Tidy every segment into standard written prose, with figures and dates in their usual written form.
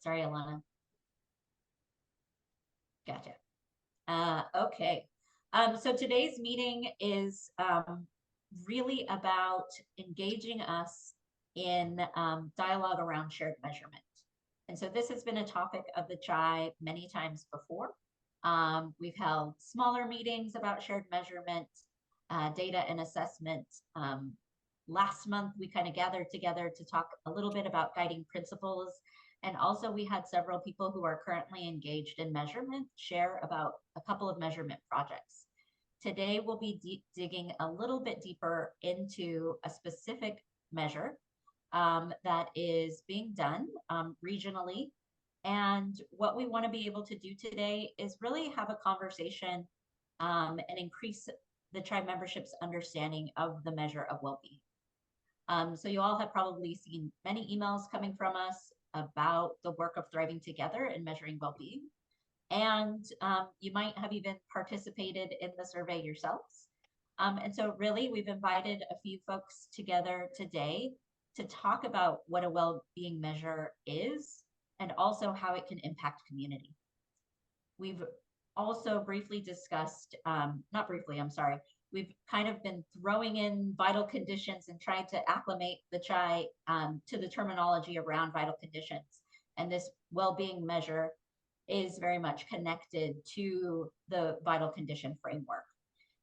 Sorry, Alana. Gotcha. Okay. So today's meeting is really about engaging us in dialogue around shared measurement. And so this has been a topic of the CHI many times before. We've held smaller meetings about shared measurement, data and assessment. Last month, we kind of gathered together to talk a little bit about guiding principles. And also we had several people who are currently engaged in measurement share about a couple of measurement projects. Today, we'll be digging a little bit deeper into a specific measure that is being done regionally. And what we want to be able to do today is really have a conversation and increase the CHI membership's understanding of the measure of well-being. So you all have probably seen many emails coming from us about the work of Thriving Together in measuring well-being. And you might have even participated in the survey yourselves. And so really, we've invited a few folks together today to talk about what a well-being measure is and also how it can impact community. We've also briefly discussed, not briefly, I'm sorry, we've kind of been throwing in vital conditions and trying to acclimate the CHI to the terminology around vital conditions. And this well-being measure is very much connected to the vital condition framework.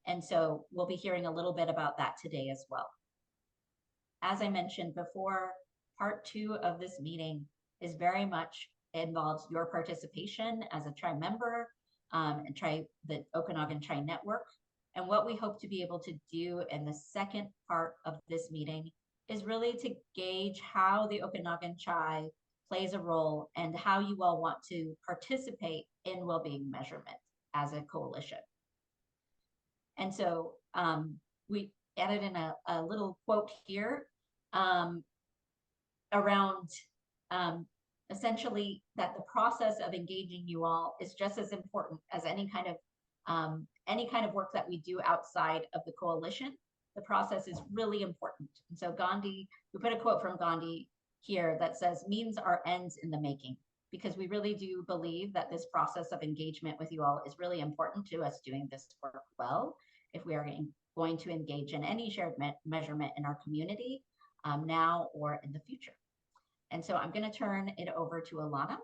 And so we'll be hearing a little bit about that today as well. As I mentioned before, part 2 of this meeting is very much involves your participation as a CHI member and the Okanogan CHI network. And what we hope to be able to do in the second part of this meeting is really to gauge how the Okanogan CHI plays a role and how you all want to participate in well-being measurement as a coalition. And so we added in a little quote here around essentially that the process of engaging you all is just as important as any kind of work that we do outside of the coalition. The process is really important. And so Gandhi, we put a quote from Gandhi here that says, "Means are ends in the making," because we really do believe that this process of engagement with you all is really important to us doing this work well, if we are going to engage in any shared measurement in our community now or in the future. And so I'm going to turn it over to Alana,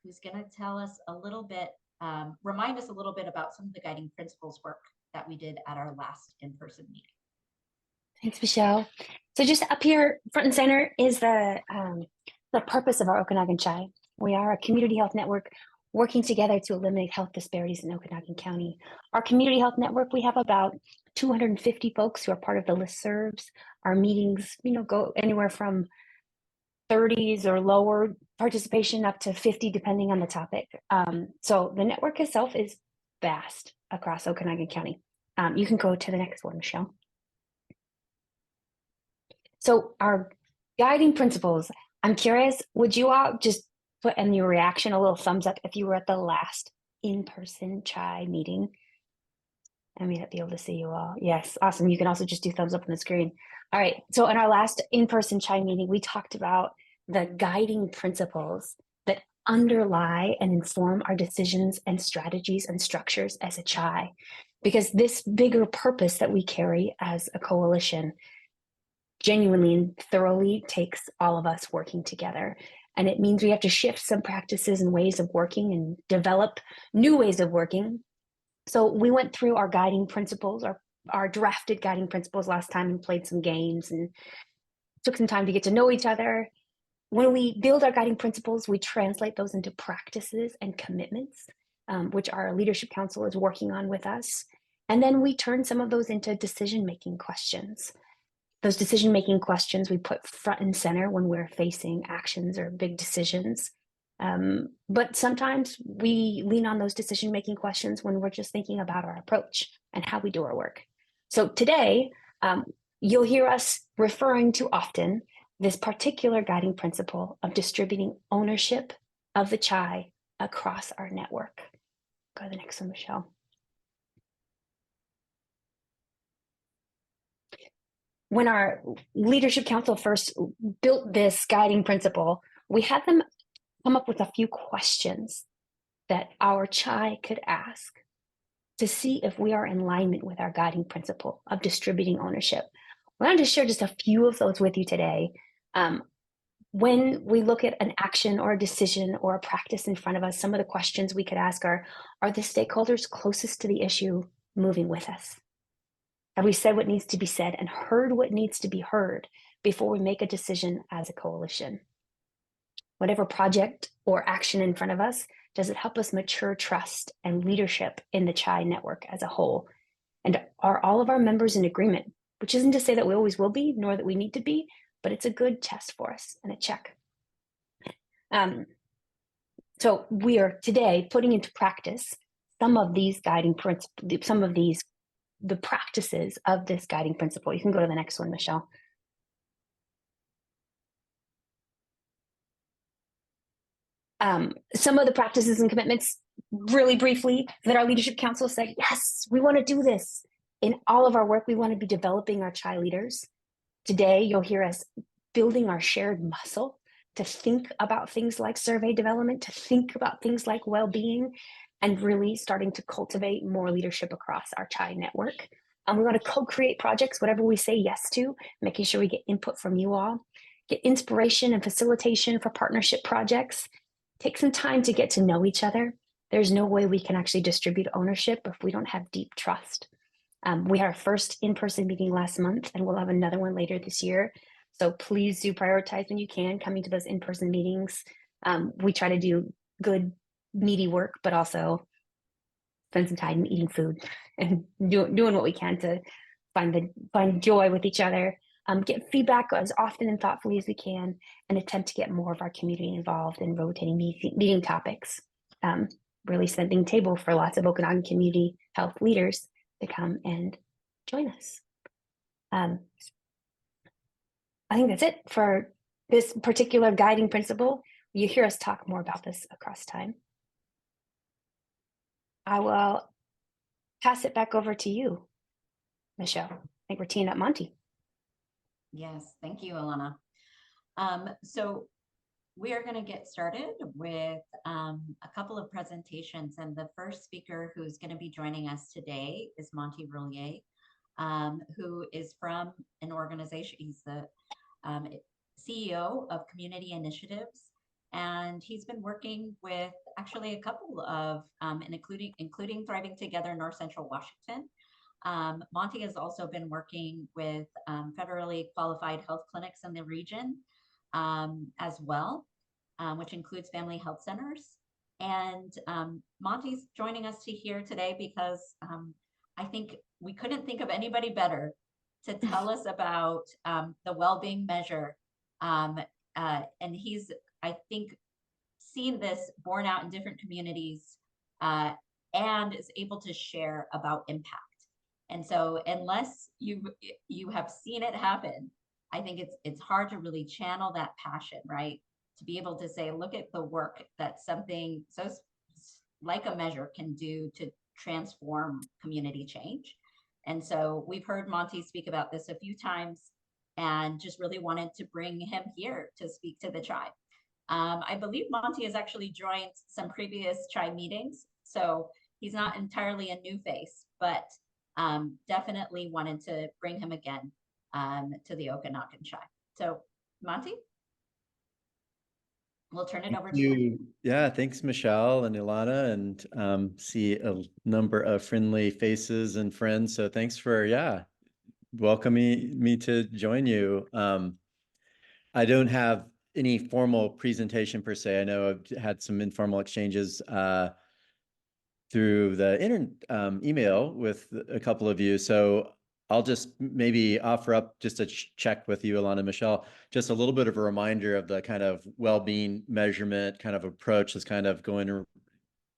who's going to tell us a little bit, remind us a little bit about some of the guiding principles work that we did at our last in-person meeting. Thanks, Michelle. So just up here, front and center, is the purpose of our Okanogan CHI. We are a community health network working together to eliminate health disparities in Okanogan County. Our community health network, we have about 250 folks who are part of the listservs. Our meetings, go anywhere from 30s or lower participation up to 50, depending on the topic. So the network itself is vast across Okanogan County. You can go to the next one, Michelle. So our guiding principles, I'm curious, would you all just put in your reaction a little thumbs up if you were at the last in-person CHI meeting? I may not be able to see you all. Yes, awesome. You can also just do thumbs up on the screen. All right, so in our last in-person CHI meeting, we talked about the guiding principles that underlie and inform our decisions and strategies and structures as a CHI, because this bigger purpose that we carry as a coalition genuinely and thoroughly takes all of us working together. And it means we have to shift some practices and ways of working and develop new ways of working. So we went through our guiding principles, our drafted guiding principles last time, and played some games and took some time to get to know each other. When we build our guiding principles, we translate those into practices and commitments, which our leadership council is working on with us. And then we turn some of those into decision-making questions. Those decision-making questions we put front and center when we're facing actions or big decisions. But sometimes we lean on those decision-making questions when we're just thinking about our approach and how we do our work. So today, you'll hear us referring to often this particular guiding principle of distributing ownership of the CHI across our network. Go to the next one, Michelle. When our leadership council first built this guiding principle, we had them come up with a few questions that our CHI could ask to see if we are in alignment with our guiding principle of distributing ownership. I wanted to share just a few of those with you today. When we look at an action or a decision or a practice in front of us, some of the questions we could ask are the stakeholders closest to the issue moving with us? Have we said what needs to be said and heard what needs to be heard before we make a decision as a coalition? Whatever project or action in front of us, does it help us mature trust and leadership in the CHI network as a whole? And are all of our members in agreement? Which isn't to say that we always will be, nor that we need to be, but it's a good test for us and a check. So we are today putting into practice some of these guiding principles, the practices of this guiding principle. You can go to the next one, Michelle. Some of the practices and commitments, really briefly, that our leadership council said, yes, we want to do this. In all of our work, we want to be developing our CHI leaders. Today, you'll hear us building our shared muscle to think about things like survey development, to think about things like well-being, and really starting to cultivate more leadership across our CHI network. We want to co-create projects, whatever we say yes to, making sure we get input from you all, get inspiration and facilitation for partnership projects, take some time to get to know each other. There's no way we can actually distribute ownership if we don't have deep trust. We had our first in-person meeting last month, and we'll have another one later this year. So please do prioritize when you can coming to those in-person meetings. We try to do good, meaty work, but also spend some time eating food and doing what we can to find joy with each other. Get feedback as often and thoughtfully as we can, and attempt to get more of our community involved in rotating meeting topics. Really setting table for lots of Okanogan community health leaders to come and join us. I think that's it for this particular guiding principle. You hear us talk more about this across time. I will pass it back over to you, Michelle. I think we're teeing up Monty. Yes, thank you, Alana. So we are going to get started with a couple of presentations, and the first speaker who's going to be joining us today is Monty Roulier, who is from an organization. He's the CEO of Community Initiatives, and he's been working with actually a couple of, and including Thriving Together North Central Washington. Monty has also been working with federally qualified health clinics in the region as well, which includes family health centers. And Monty's joining us here today because I think we couldn't think of anybody better to tell us about the Wellbeing Measure. And he's, I think, seen this borne out in different communities and is able to share about impact. And so unless you have seen it happen, I think it's hard to really channel that passion, right? To be able to say, look at the work that something so like a measure can do to transform community change. And so we've heard Monty speak about this a few times and just really wanted to bring him here to speak to the tribe. I believe Monty has actually joined some previous CHI meetings, so he's not entirely a new face, but definitely wanted to bring him again to the Okanogan CHI. So Monty, we'll turn it over to you. Yeah, thanks, Michelle and Ilana, and see a number of friendly faces and friends. So thanks for, welcoming me to join you. I don't have any formal presentation per se. I know I've had some informal exchanges through the email with a couple of you. So I'll just maybe offer up just a check with you, Ilana and Michelle, just a little bit of a reminder of the kind of well-being measurement kind of approach that's kind of going to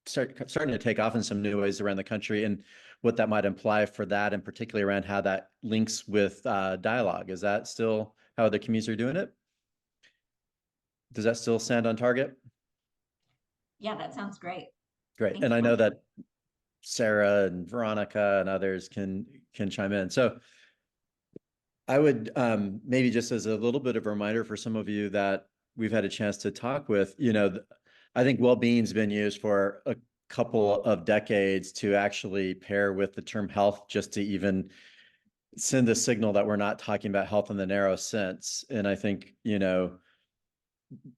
starting to take off in some new ways around the country, and what that might imply for that, and particularly around how that links with dialogue. Is that still how the communities are doing it? Does that still stand on target? Yeah, that sounds great. Great. Thank And you, I know Monty. that Sarah and Veronica and others can chime in. So I would maybe just as a little bit of a reminder for some of you that we've had a chance to talk with, I think well-being's been used for a couple of decades to actually pair with the term health, just to even send a signal that we're not talking about health in the narrow sense. And I think,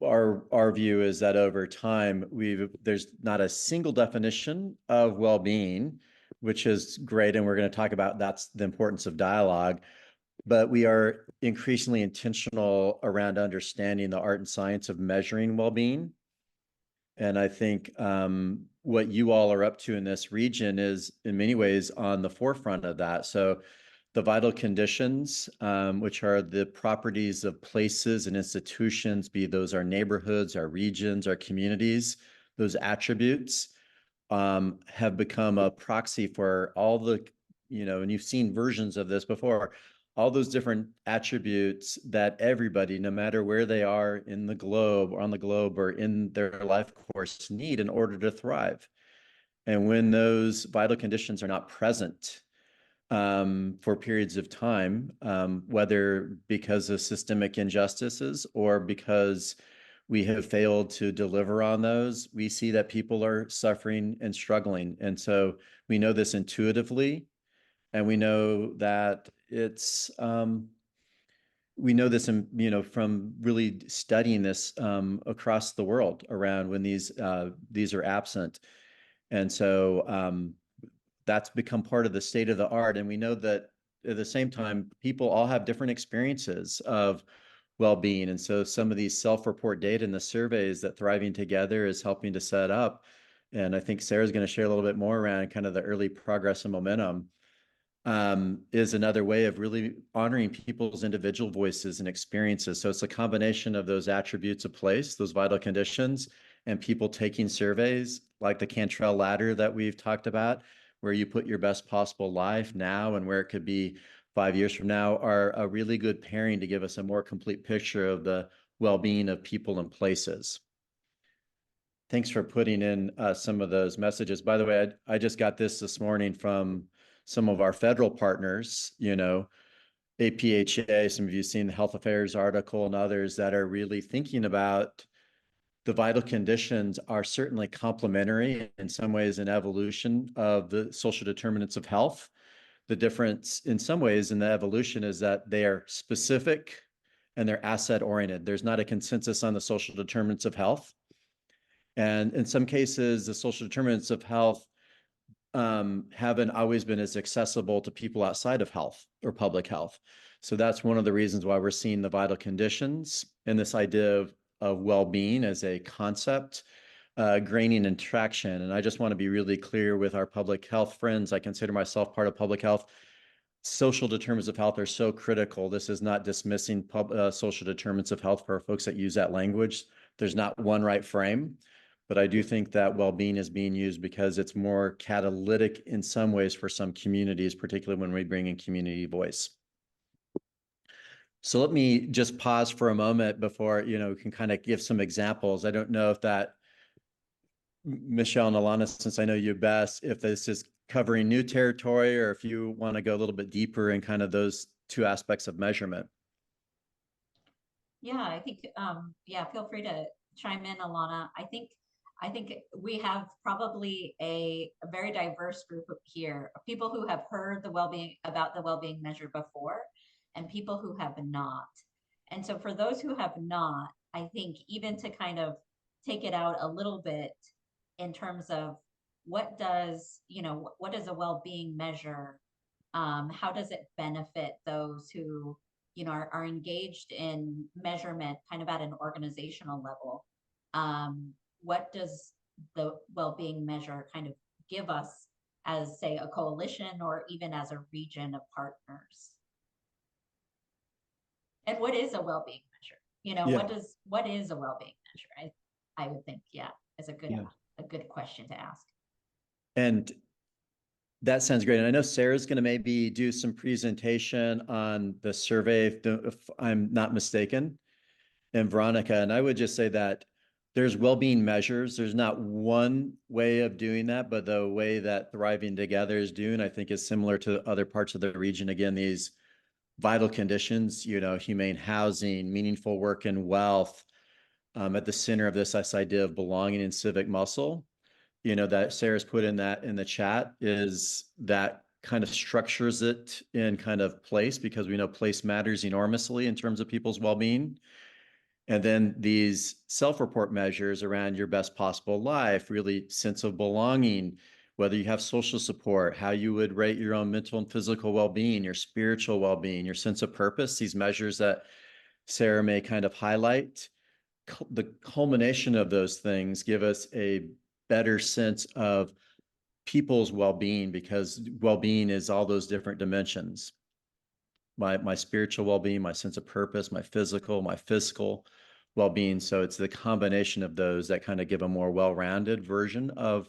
our view is that over time, there's not a single definition of well-being, which is great. And we're going to talk about that's the importance of dialogue. But we are increasingly intentional around understanding the art and science of measuring well-being. And I think what you all are up to in this region is in many ways on the forefront of that. So the vital conditions, which are the properties of places and institutions, be those our neighborhoods, our regions, our communities, those attributes have become a proxy for all the, and you've seen versions of this before, all those different attributes that everybody, no matter where they are in the globe or on the globe or in their life course, need in order to thrive. And when those vital conditions are not present for periods of time, whether because of systemic injustices or because we have failed to deliver on those, we see that people are suffering and struggling. And so we know this intuitively, and we know that we know this, from really studying this across the world around when these are absent. And so that's become part of the state of the art. And we know that at the same time, people all have different experiences of well-being. And so some of these self-report data and the surveys that Thriving Together is helping to set up, and I think Sarah's going to share a little bit more around kind of the early progress and momentum, is another way of really honoring people's individual voices and experiences. So it's a combination of those attributes of place, those vital conditions, and people taking surveys like the Cantrell ladder that we've talked about, where you put your best possible life now and where it could be 5 years from now, are a really good pairing to give us a more complete picture of the well-being of people and places. Thanks for putting in some of those messages. By the way, I just got this morning from some of our federal partners, APHA, some of you seen the Health Affairs article, and others that are really thinking about the vital conditions are certainly complementary, in some ways an evolution of the social determinants of health. The difference in some ways in the evolution is that they are specific and they're asset oriented. There's not a consensus on the social determinants of health. And in some cases, the social determinants of health haven't always been as accessible to people outside of health or public health. So that's one of the reasons why we're seeing the vital conditions and this idea of well-being as a concept gaining and traction. And I just want to be really clear with our public health friends. I consider myself part of public health. Social determinants of health are so critical. This is not dismissing social determinants of health for folks that use that language. There's not one right frame. But I do think that well-being is being used because it's more catalytic in some ways for some communities, particularly when we bring in community voice. So let me just pause for a moment before, we can kind of give some examples. I don't know if that, Michelle and Alana, since I know you best, if this is covering new territory or if you want to go a little bit deeper in kind of those two aspects of measurement. Yeah, I think, feel free to chime in, Alana. I think we have probably a very diverse group here of people who have heard about the well-being measure before and people who have not. And so for those who have not, I think even to kind of take it out a little bit in terms of what does a well-being measure? How does it benefit those who, are engaged in measurement kind of at an organizational level? What does the well-being measure kind of give us as, say, a coalition or even as a region of partners? And what is a well-being measure? What is a well-being measure? I would think, is a good question to ask. And that sounds great. And I know Sarah's going to maybe do some presentation on the survey, if I'm not mistaken, and Veronica. And I would just say that there's well-being measures. There's not one way of doing that, but the way that Thriving Together is doing, I think, is similar to other parts of the region. Again, these vital conditions, humane housing, meaningful work and wealth, at the center of this idea of belonging and civic muscle, that Sarah's put in the chat, is that kind of structures it in kind of place, because we know place matters enormously in terms of people's well-being. And then these self-report measures around your best possible life, really sense of belonging, whether you have social support, how you would rate your own mental and physical well-being, your spiritual well-being, your sense of purpose, these measures that Sarah may kind of highlight. The culmination of those things give us a better sense of people's well-being, because well-being is all those different dimensions. My spiritual well-being, my sense of purpose, my physical well-being. So it's the combination of those that kind of give a more well-rounded version of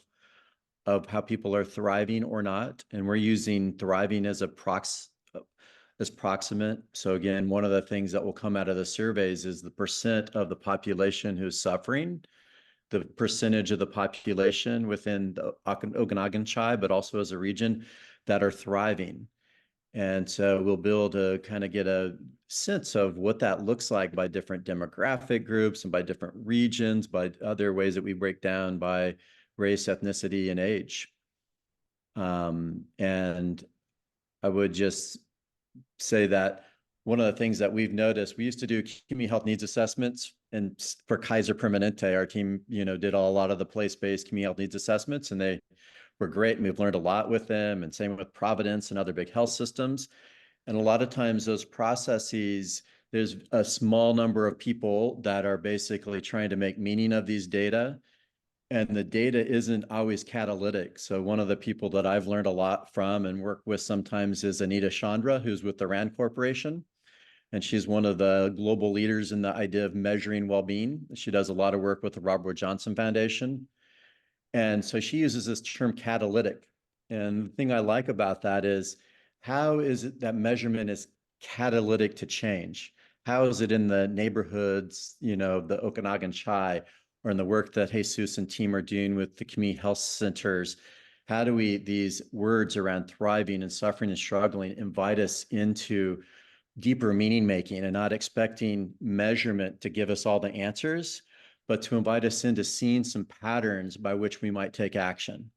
how people are thriving or not. And we're using thriving as proximate. So again, one of the things that will come out of the surveys is the percent of the population who's suffering, the percentage of the population within the Okanogan CHI, but also as a region, that are thriving. And so we'll be able to kind of get a sense of what that looks like by different demographic groups and by different regions, by other ways that we break down by race, ethnicity, and age. And I would just say that one of the things that we've noticed, we used to do community health needs assessments, and for Kaiser Permanente, our team, did a lot of the place-based community health needs assessments, and they were great, and we've learned a lot with them, and same with Providence and other big health systems. And a lot of times those processes, there's a small number of people that are basically trying to make meaning of these data, and the data isn't always catalytic. So one of the people that I've learned a lot from and work with sometimes is Anita Chandra, who's with the RAND Corporation. And she's one of the global leaders in the idea of measuring well-being. She does a lot of work with the Robert Wood Johnson Foundation. And so she uses this term catalytic. And the thing I like about that is, how is it that measurement is catalytic to change? How is it in the neighborhoods, the Okanogan CHI, or in the work that Jesus and team are doing with the community health centers? How do these words around thriving and suffering and struggling invite us into deeper meaning making, and not expecting measurement to give us all the answers, but to invite us into seeing some patterns by which we might take action.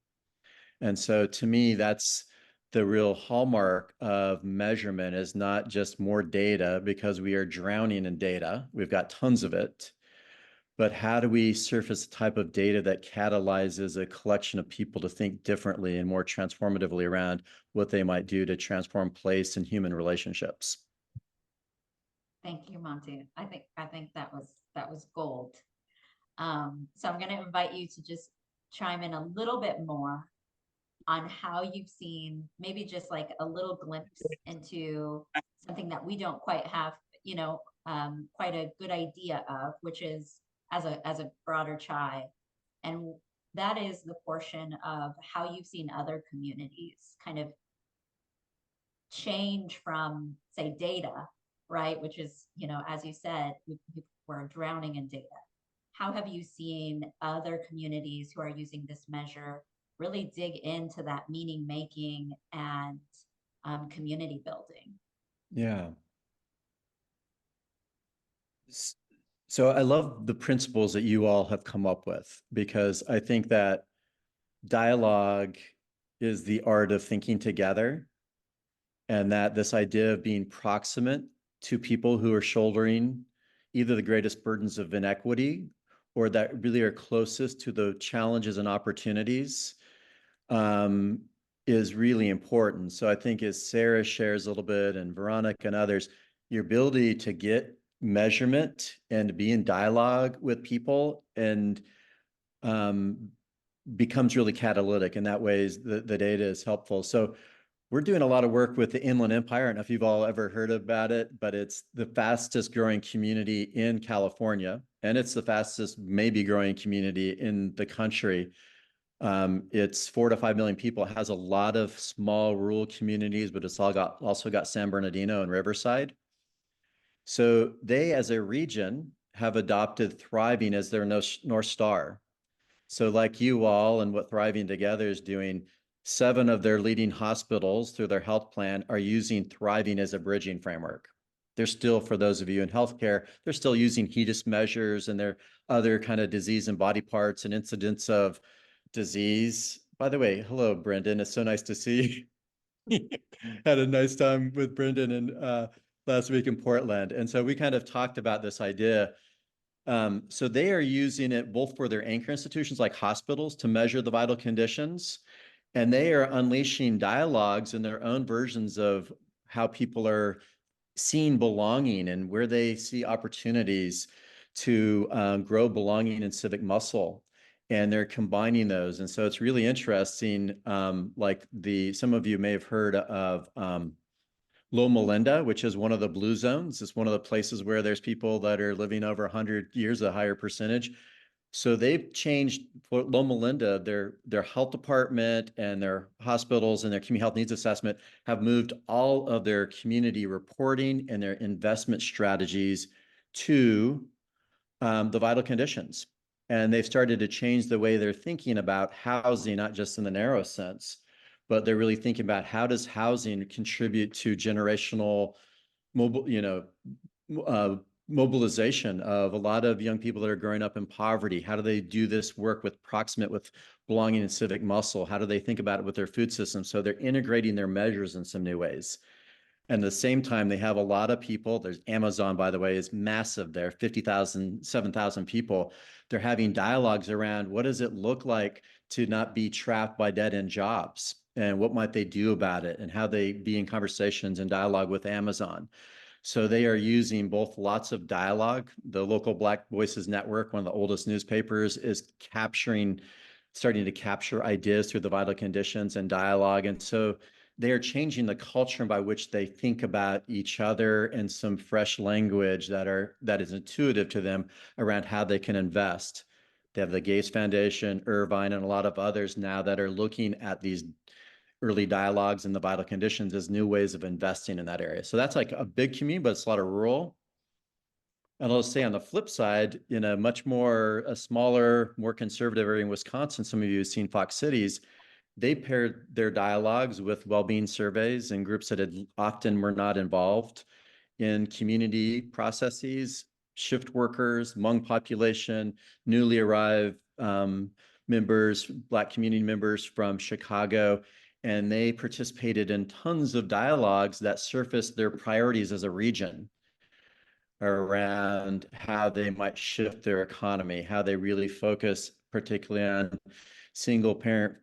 And so to me, that's the real hallmark of measurement, is not just more data, because we are drowning in data. We've got tons of it. But how do we surface a type of data that catalyzes a collection of people to think differently and more transformatively around what they might do to transform place and human relationships? Thank you, Monty. I think that was gold. So I'm going to invite you to just chime in a little bit more on how you've seen, maybe just like a little glimpse into something that we don't quite have, quite a good idea of, which is as a broader CHI. And that is the portion of how you've seen other communities kind of change from, say, data, right? Which is, as you said, we're drowning in data. How have you seen other communities who are using this measure really dig into that meaning making and community building? Yeah. So I love the principles that you all have come up with, because I think that dialogue is the art of thinking together, and that this idea of being proximate to people who are shouldering either the greatest burdens of inequity, or that really are closest to the challenges and opportunities, is really important. So I think, as Sarah shares a little bit, and Veronica and others, your ability to get measurement and to be in dialogue with people and becomes really catalytic. In that ways, the data is helpful. So we're doing a lot of work with the Inland Empire. I don't know if you've all ever heard about it, but it's the fastest growing community in California, and it's the fastest maybe growing community in the country. It's 4 to 5 million people. It has a lot of small rural communities, but it's also got San Bernardino and Riverside. So they, as a region, have adopted thriving as their North Star. So like you all, and what Thriving Together is doing, 7 of their leading hospitals through their health plan are using thriving as a bridging framework. they're still, for those of you in healthcare, they're still using HEDIS measures and their other kind of disease and body parts and incidents of disease. By the way, hello, Brendan. It's so nice to see you. Had a nice time with Brendan and last week in Portland. And so we kind of talked about this idea. So they are using it both for their anchor institutions like hospitals to measure the vital conditions, and they are unleashing dialogues in their own versions of how people are seeing belonging and where they see opportunities to grow belonging and civic muscle. And they're combining those. And so it's really interesting. Like some of you may have heard of Loma Linda, which is one of the blue zones. It's one of the places where there's people that are living over 100 years, a higher percentage. So they've changed for Loma Linda, their health department and their hospitals and their community health needs assessment have moved all of their community reporting and their investment strategies to the vital conditions. And they've started to change the way they're thinking about housing, not just in the narrow sense, but they're really thinking about how does housing contribute to generational mobilization of a lot of young people that are growing up in poverty. How do they do this work with proximate with belonging and civic muscle? How do they think about it with their food system? So they're integrating their measures in some new ways. And at the same time, they have a lot of people. There's Amazon, by the way, is massive there, 50,000, 7,000 people. They're having dialogues around what does it look like to not be trapped by dead-end jobs, and what might they do about it, and how they be in conversations and dialogue with Amazon. So they are using both lots of dialogue. The local Black Voices Network, one of the oldest newspapers, is starting to capture ideas through the vital conditions and dialogue. And so they are changing the culture by which they think about each other and some fresh language that is intuitive to them around how they can invest. They have the Gates Foundation, Irvine, and a lot of others now that are looking at these early dialogues and the vital conditions as new ways of investing in that area. So that's like a big community, but it's a lot of rural. And I'll say on the flip side, in a smaller, more conservative area in Wisconsin, some of you have seen Fox Cities, they paired their dialogues with well-being surveys and groups that often were not involved in community processes, shift workers, Hmong population, newly arrived members, Black community members from Chicago, and they participated in tons of dialogues that surfaced their priorities as a region around how they might shift their economy, how they really focus particularly on single parent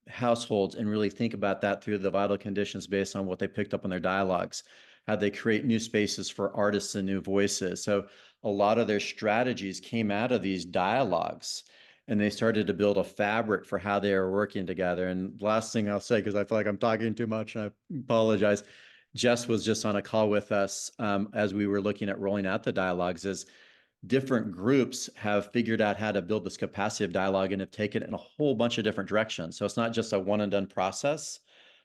households and really think about that through the vital conditions based on what they picked up in their dialogues, how they create new spaces for artists and new voices. So a lot of their strategies came out of these dialogues, and they started to build a fabric for how they are working together. And last thing I'll say, because I feel like I'm talking too much and I apologize, Jess was just on a call with us as we were looking at rolling out the dialogues, is different groups have figured out how to build this capacity of dialogue and have taken it in a whole bunch of different directions. So it's not just a one and done process,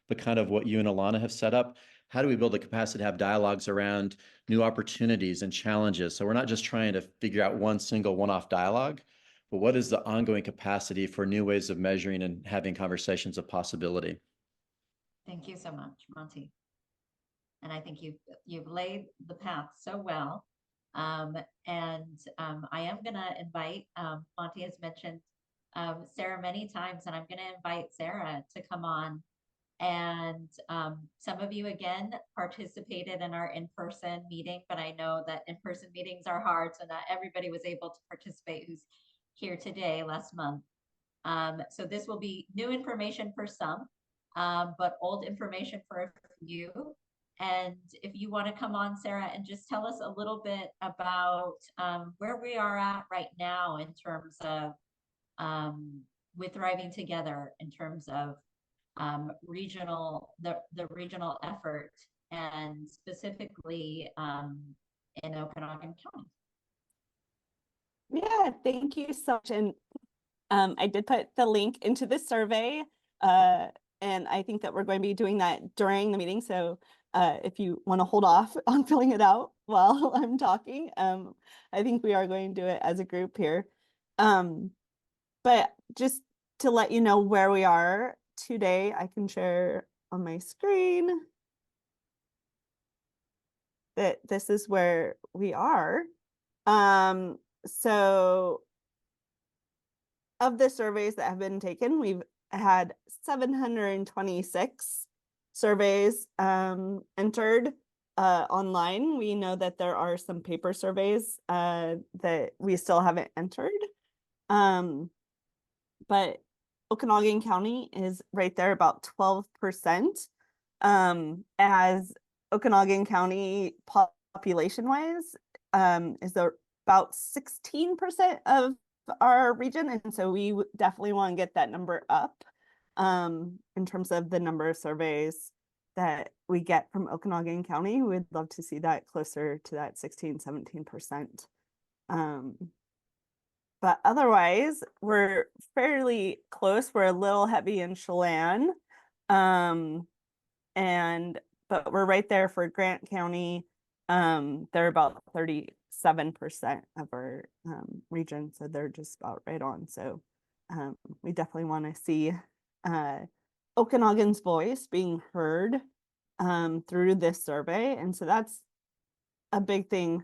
but kind of what you and Alana have set up. How do we build the capacity to have dialogues around new opportunities and challenges? So we're not just trying to figure out one single one-off dialogue, but what is the ongoing capacity for new ways of measuring and having conversations of possibility? Thank you so much, Monty. And I think you've laid the path so well. I am going to invite, Monty has mentioned Sarah many times, and I'm going to invite Sarah to come on. And some of you, again, participated in our in-person meeting, but I know that in-person meetings are hard, so not everybody was able to participate who's here today, last month. So this will be new information for some, but old information for a few. And if you want to come on, Sarah, and just tell us a little bit about where we are at right now in terms of with Thriving Together, in terms of the regional effort, and specifically in Okanogan County. Yeah, thank you so much. And I did put the link into the survey, and I think that we're going to be doing that during the meeting. So if you want to hold off on filling it out while I'm talking, I think we are going to do it as a group here. But just to let you know where we are today, I can share on my screen. that this is where we are. So of the surveys that have been taken, we've had 726 surveys entered online. We know that there are some paper surveys that we still haven't entered. But Okanogan County is right there, about 12%. As Okanogan County population-wise is about 16% of our region, and so we definitely want to get that number up in terms of the number of surveys that we get from Okanogan County. We'd love to see that closer to that 16-17%. But otherwise, we're fairly close. We're a little heavy in Chelan. But we're right there for Grant County. They're about 37% of our region, so they're just about right on. So we definitely want to see Okanogan's voice being heard through this survey. And so that's a big thing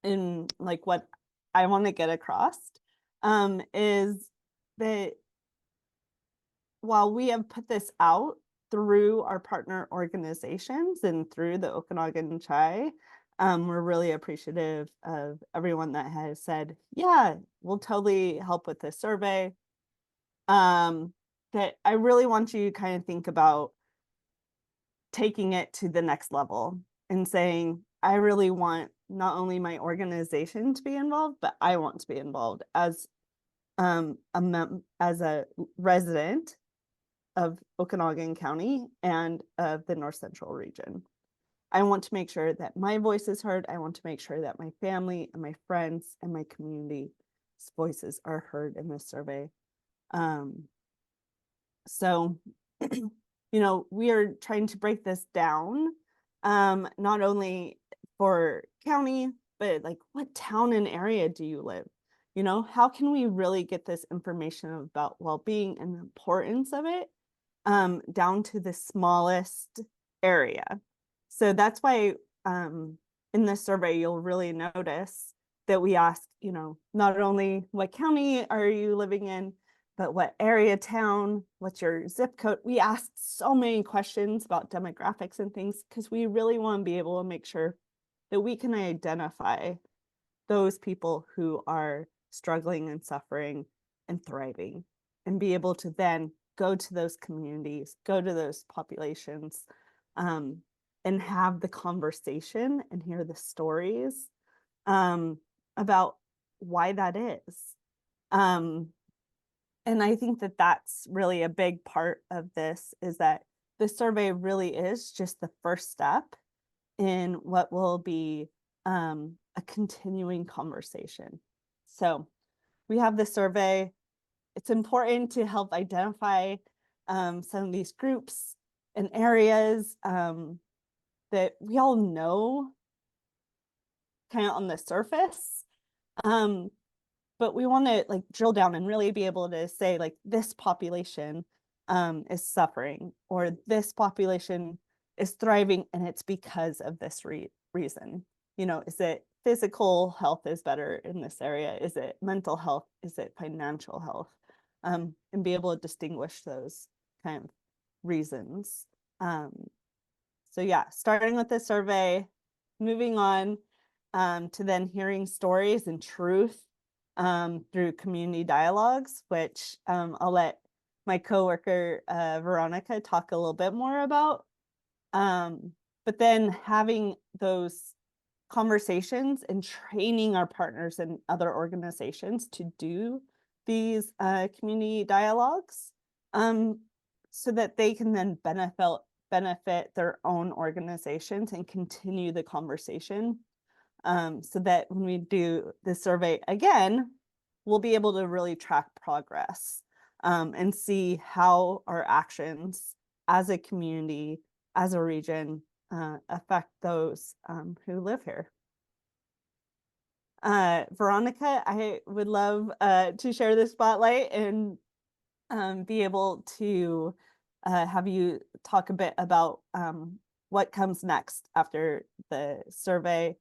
in like what I want to get across is that while we have put this out through our partner organizations and through the Okanogan CHI, we're really appreciative of everyone that has said, yeah, we'll totally help with this survey. That I really want you to kind of think about taking it to the next level and saying, I really want not only my organization to be involved, but I want to be involved as a resident of Okanogan County and of the North Central region. I want to make sure that my voice is heard. I want to make sure that my family and my friends and my community's voices are heard in this survey. So, we are trying to break this down, not only for county, but like what town and area do you live? How can we really get this information about well-being and the importance of it down to the smallest area? So that's why in this survey, you'll really notice that we ask, not only what county are you living in, but what area, town, what's your zip code? We ask so many questions about demographics and things because we really want to be able to make sure that we can identify those people who are struggling and suffering and thriving, and be able to then go to those communities, go to those populations, and have the conversation and hear the stories about why that is. And I think that that's really a big part of this, is that the survey really is just the first step in what will be a continuing conversation. So we have the survey. It's important to help identify some of these groups and areas that we all know kind of on the surface. But we want to like drill down and really be able to say like this population is suffering, or this population is thriving, and it's because of this reason. Is it physical health is better in this area? Is it mental health? Is it financial health? And be able to distinguish those kind of reasons. So yeah, starting with the survey, moving on to then hearing stories and truth through community dialogues, which I'll let my coworker Veronica talk a little bit more about. But then having those conversations and training our partners and other organizations to do these community dialogues so that they can then benefit their own organizations and continue the conversation. So that when we do the survey again, we'll be able to really track progress and see how our actions as a community, as a region, affect those who live here. Veronica, I would love to share the spotlight and be able to have you talk a bit about what comes next after the survey.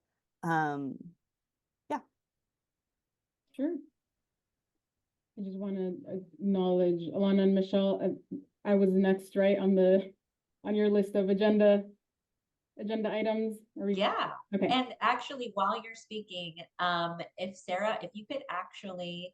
Sure. I just want to acknowledge Alana and Michelle. I was next, right, on your list of agenda items. Yeah. Okay. And actually, while you're speaking, if Sarah, if you could actually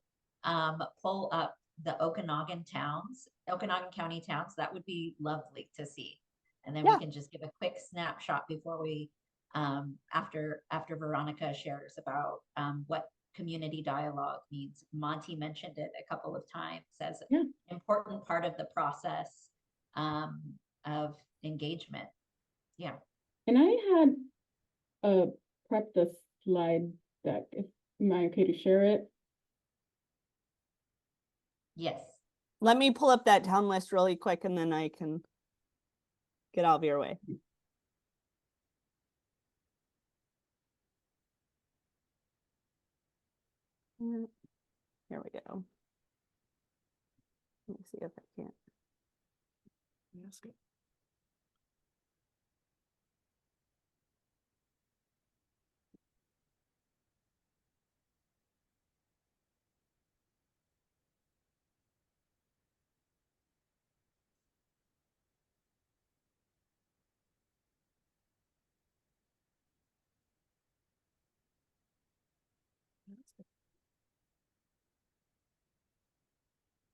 pull up the Okanogan County towns, that would be lovely to see. And then Yeah. we can just give a quick snapshot before we after Veronica shares about what community dialogue means. Monty mentioned it a couple of times as an important part of the process of engagement. Yeah. And I had prepped the slide deck. Am I okay to share it? Yes. Let me pull up that town list really quick and then I can get out of your way. Here we go. Let me see if I can't. Yes.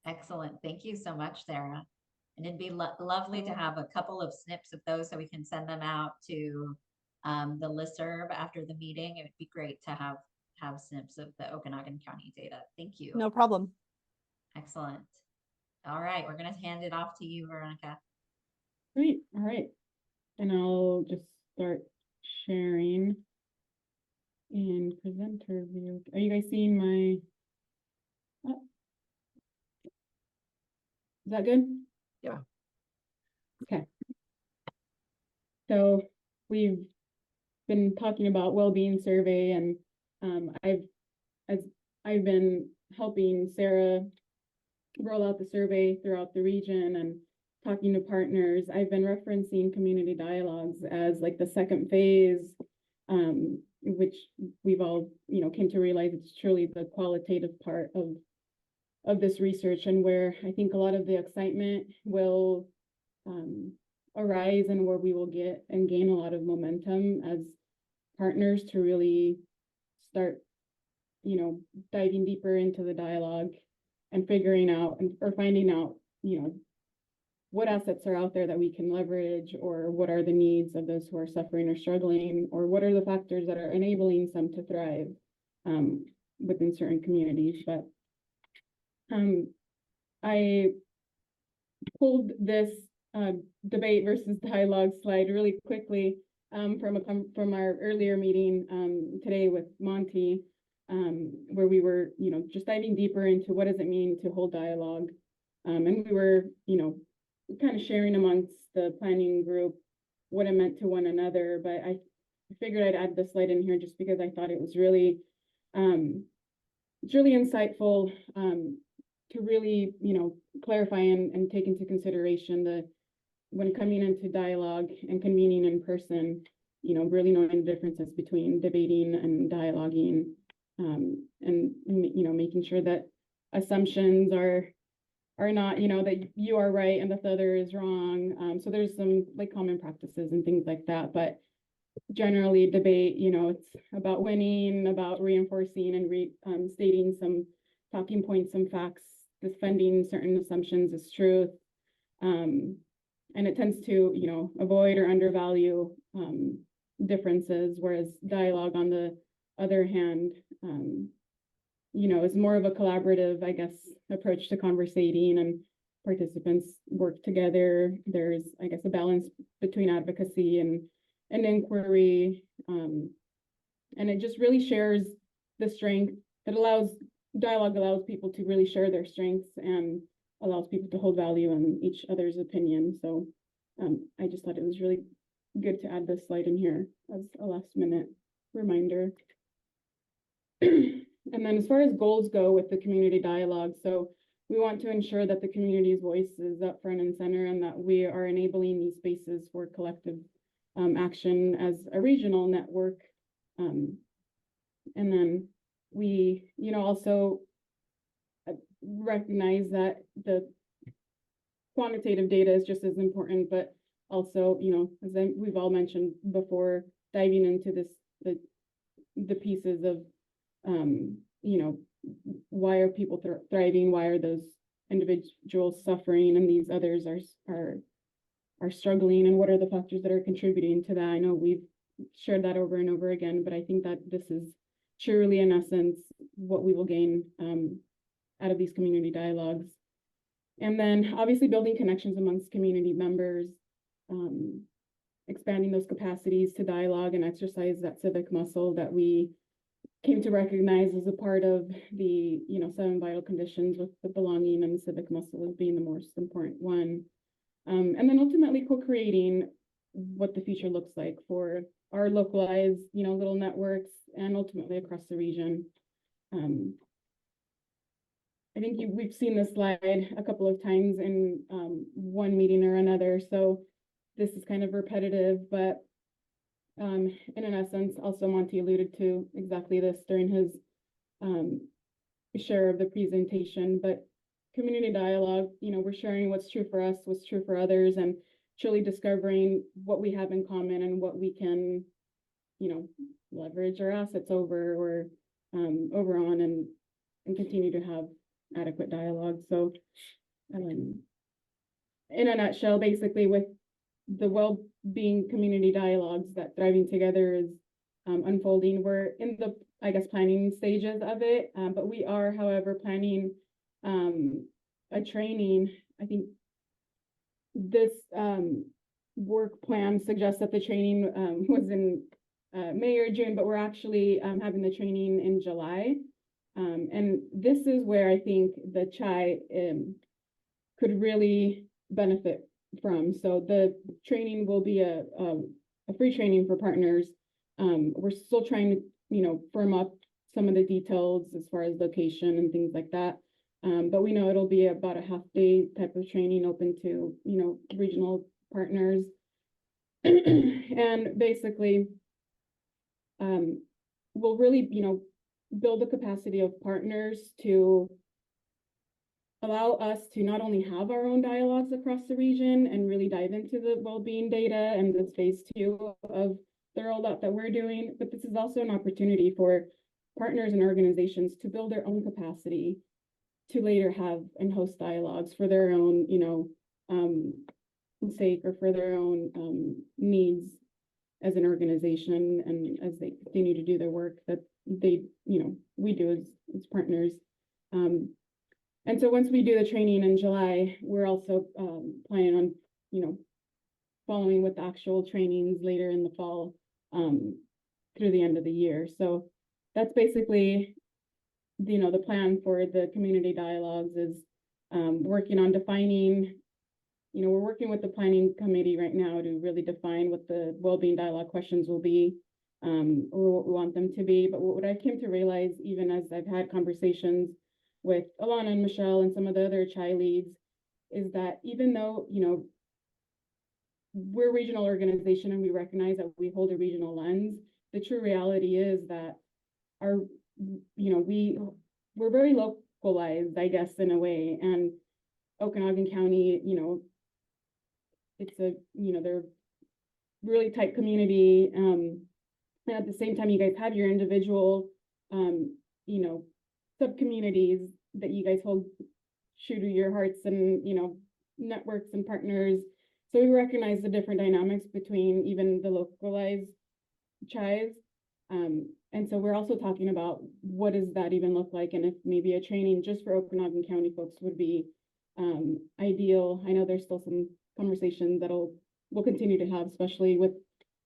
Excellent. Thank you so much, Sarah. And it'd be lovely to have a couple of snips of those so we can send them out to the listserv after the meeting. It would be great to have snips of the Okanogan County data. Thank you. No problem. Excellent. All right, we're going to hand it off to you, Veronica. Great. All right. And I'll just start sharing in presenter view. Are you guys seeing my? Oh. Is that good? Yeah. Okay. So we've been talking about well-being survey, and I've been helping Sarah roll out the survey throughout the region and talking to partners. I've been referencing community dialogues as like the second phase, which we've all, came to realize it's truly the qualitative part of this research, and where I think a lot of the excitement will arise, and where we will get and gain a lot of momentum as partners to really start, diving deeper into the dialogue and figuring out or finding out, what assets are out there that we can leverage, or what are the needs of those who are suffering or struggling, or what are the factors that are enabling some to thrive within certain communities. But I pulled this debate versus dialogue slide really quickly from our earlier meeting today with Monty, where we were, just diving deeper into what does it mean to hold dialogue. And we were, kind of sharing amongst the planning group what it meant to one another. But I figured I'd add this slide in here just because I thought it was really, it's really insightful to really, clarify and take into consideration when coming into dialogue and convening in person, really knowing the differences between debating and dialoguing, and making sure that assumptions are not, that you are right and that the other is wrong. So there's some like common practices and things like that, but generally debate, it's about winning, about reinforcing and stating some talking points, some facts, defending certain assumptions as truth. And it tends to, avoid or undervalue differences, whereas dialogue, on the other hand, is more of a collaborative, I guess, approach to conversating, and participants work together. There's, I guess, a balance between advocacy and inquiry. And it just really shares the strength. Dialogue allows people to really share their strengths and allows people to hold value in each other's opinion. So I just thought it was really good to add this slide in here as a last minute reminder. And then as far as goals go with the community dialogue, so we want to ensure that the community's voice is up front and center, and that we are enabling these spaces for collective action as a regional network. And then we, also recognize that the quantitative data is just as important, but also, as we've all mentioned before, diving into the pieces of, why are people thriving? Why are those individuals suffering and these others are struggling? And what are the factors that are contributing to that? I know we've shared that over and over again, but I think that this is truly, in essence, what we will gain out of these community dialogues. And then obviously building connections amongst community members, expanding those capacities to dialogue and exercise that civic muscle that we came to recognize as a part of the 7 vital conditions, with the belonging and the civic muscle as being the most important one. And then ultimately co-creating what the future looks like for our localized, little networks and ultimately across the region. I think we've seen this slide a couple of times in one meeting or another, so this is kind of repetitive, but in an essence, also Monty alluded to exactly this during his share of the presentation, but community dialogue, we're sharing what's true for us, what's true for others, and truly discovering what we have in common and what we can, leverage our assets over or over on and continue to have adequate dialogue. So in a nutshell, basically with the well-being community dialogues that Thriving Together is unfolding, we're in the, planning stages of it, but we are, however, planning a training. I think this work plan suggests that the training was in May or June, but we're actually having the training in July. And this is where I think the CHI could really benefit from. So the training will be a free training for partners. We're still trying to, firm up some of the details as far as location and things like that. But we know it'll be about a half-day type of training open to, regional partners. And basically, we'll really, build the capacity of partners to allow us to not only have our own dialogues across the region and really dive into the well-being data and the phase 2 of the rollout that we're doing, but this is also an opportunity for partners and organizations to build their own capacity to later have and host dialogues for their own, sake or for their own needs as an organization, and as they continue to do their work that they, we do as partners. And so once we do the training in July, we're also planning on, following with the actual trainings later in the fall through the end of the year. So that's basically, the plan for the community dialogues is working on defining, we're working with the planning committee right now to really define what the well-being dialogue questions will be, or what we want them to be. But what I came to realize, even as I've had conversations with Alana and Michelle and some of the other CHI leads, is that even though, we're a regional organization and we recognize that we hold a regional lens, the true reality is that our, we're very localized, I guess, in a way. And Okanogan County, it's a, they're really tight community. And at the same time, you guys have your individual, sub-communities that you guys hold true to your hearts and, networks and partners. So we recognize the different dynamics between even the localized CHIs. And so we're also talking about what does that even look like, and if maybe a training just for Okanogan County folks would be ideal. I know there's still some conversations that we'll continue to have, especially with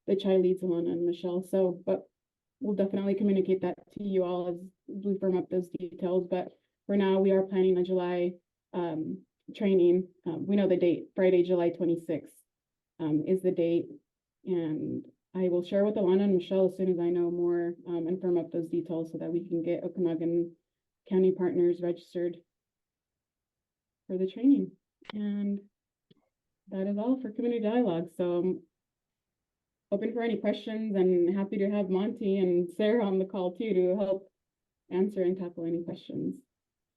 the CHI leads, Alana and Michelle. So, but we'll definitely communicate that to you all as we firm up those details. But for now, we are planning a July training. We know the date, Friday, July 26th is the date. And I will share with Alana and Michelle as soon as I know more and firm up those details so that we can get Okanogan County partners registered for the training. And that is all for community dialogue. So open for any questions, and happy to have Monty and Sarah on the call too to help answer and tackle any questions.